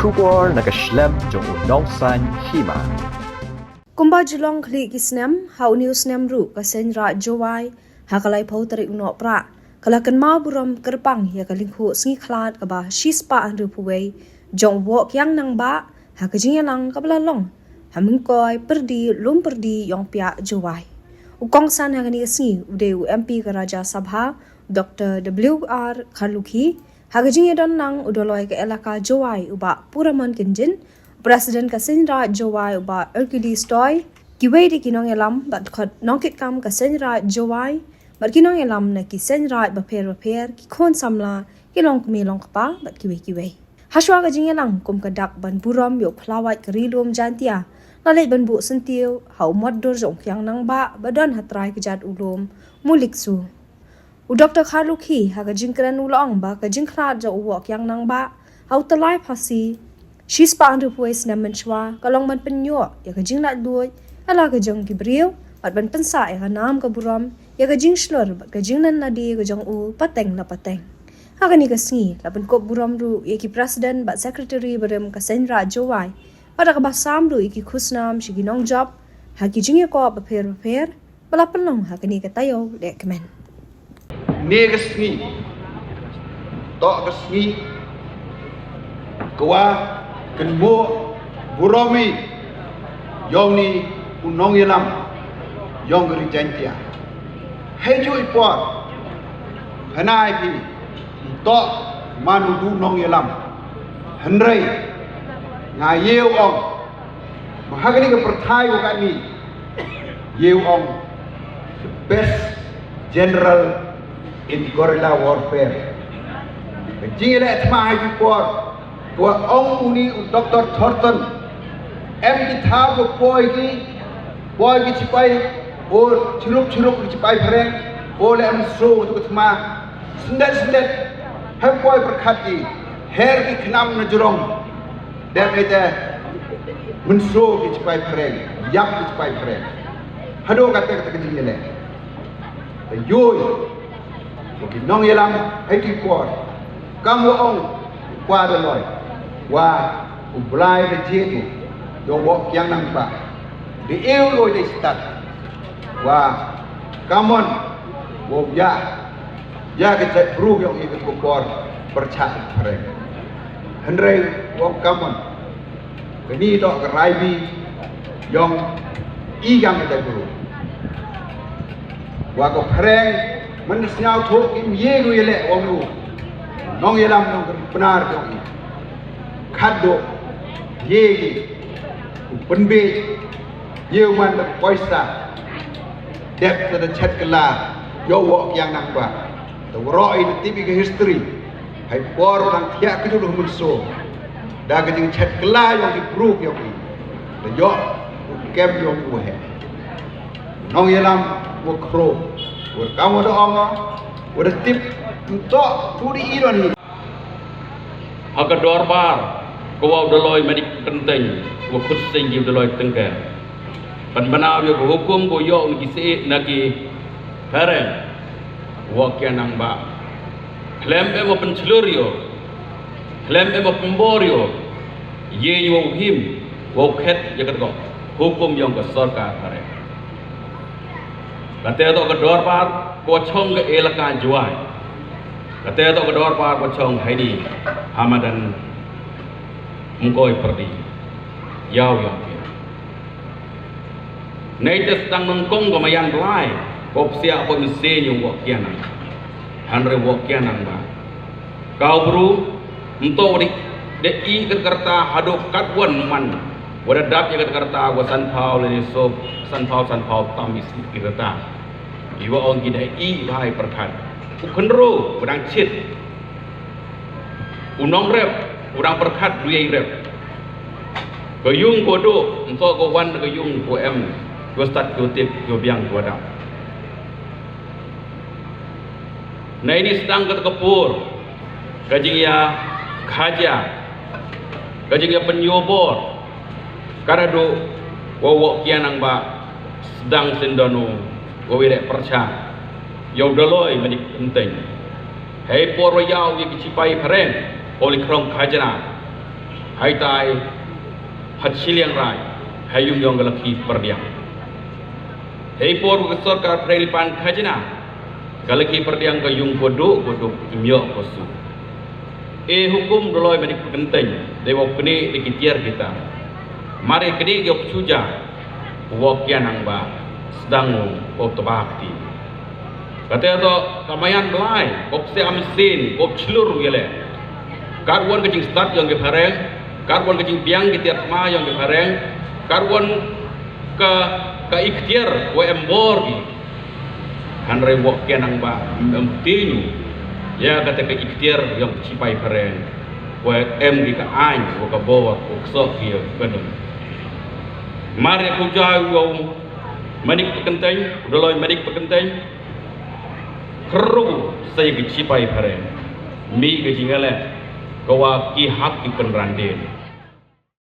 Kubor nakaslem jong unongsan hima. Kumba julong kli kisnem, hau news nem ru kasen ra jowai, hakalai pau tarik unok pra, kalakan mau buram kerpang ya kalingku sengi klat kaba shispa anru puwei, jong wok yang nang ba, hakajing yang kabla long, hamingkoi perdi lum perdi yong pia jowai. Ukong san hagani sengi ude MP ke Raja Sabha, Dr. W.R. Kharlukhi, hakajing don nang udoloi ke elaka jowai uba puraman kenjin, Presiden Kasenra Jowai uba Hercules Toy, kiwei di kinong elam bat khot nongkit kam Kasenra Jowai, bat kinong elam na Kisenra baper ki kon samla kilong kumilong kapa bat kiwei. Haswa ka jingelang kum kadak ban buram yo klawat kerilum jantia, lalai ban bu sentiu hau moddor jong kyang nang ba badan hatrai kejat ulum mulik su. U Dr. Kharlukhi haga jingkran ulong ba ka jingkrat jo uwok yang nang ba hau talai phasi. Shispa andu pues na menchwa kalong man penyo ya ka jing lat duoi ala ka jong gibriu bat ban pensa ya ka nam ka buram ya ka jing shlor bat ka jing nan nadi ka jong u pateng na pateng ha ni ka sngi la ban ko buram ru ya ki president bat secretary barem ka senra jowai pada ka basam ru iki khusnam shiginong job ha ki jing ya ko ba pher bala penong ha ni ka tayo le kemen ne ka sngi to ka sngi kwa kenmo buromi yong ni unong yelam yong geri jantia heju ipor hanai pi to manu du nong yelam henrei nga yeu ong mahagani ke perthai ko ni yeu ong the best general in guerrilla warfare jingele atma heju ipor Tua ong uni Dr. Thornton em ki tha ko poi ki chipai or chiruk chipai phareng ole em so tu thma sindet hem poi perkhati her ki khnam na jurong dem ite mun so ki chipai phareng yap ki chipai phareng hado kata ki jingele the yoy ko ki nong yelam ai ki por kam ong qua de loy wa ublai de jetu do wok yang nang pa de eu lo de stat wa kamon wo ya ke cek bru yang ikut kupor percak pare henrei wong kamon kini do keraibi yang igam ke bru wa ko pare men siau thok im ye ru yele wong lu nong yelam nong benar dong khado yegi penbe yewan da poisa dep da chat kala yo wok yang nang ba the roi the typical history hai por tang thia ki du mun so da ga jing chat kala yo ki proof yo ki the yo kem yo ku he nong yelam wo kro wo kamu do ongo wo da tip to turi iron ni aga dorbar ko wa doloi medik penting wa kutsing di doloi tengka pan banaw yo hukum ko yo ni se nagi parent wa kyanang ba klem e mo penchlorio klem e mo pemborio ye yo him wa khet ya ko hukum yang ko sarkar pare kate to ko dorbar ko chong ke elaka juai kate to ko dorbar ko chong haidi hamadan mengkoi perdi yau yang kira naites tang nongkong gamayan belai kop sia apa mesin wok kianang hanre wok kianang ba kau bru untuk de i kerta hadok katwan man wada dap ya kerta wa san pau le so san pau tamis kerta iwa ong gida i bahai perkat ukendro udang chit unong rep urang perkat duyai rep kayung kodo untuk ko wan kayung ko em ko start ko tip ko biang ko da nah ini sedang ke kepur kajing ya khaja kajing ya penyobor kada do wowok kianang ba sedang sendano ko wirek percha yo doloi medik penting hei poro yau ye kichipai paren oli krong khajana hai tai hachiliang rai hayung yong galaki perdiang hei por sarkar prelipan khajna galaki perdiang ka yung kodok myo kosu hukum doloi menik penting dewa kini dikitiar kita mari kini yok suja wokian ang ba sedang otobakti kata to kamayan belai kopse amsin kop celur gele karwan kecing start yang ke pareng karwan kecing biang ke tiap ma yang ke pareng karwan ke ikhtiar wa embor gi hanre wokian ang ba emtinu ya kata ke ikhtiar yang cipai pareng wa em gi ka ain wa ka bor wa sok gi benem mari ku jauh manik penting doloi manik penting keru saya ke cipai pareng mi ke jingale kawa ki hak ikan randen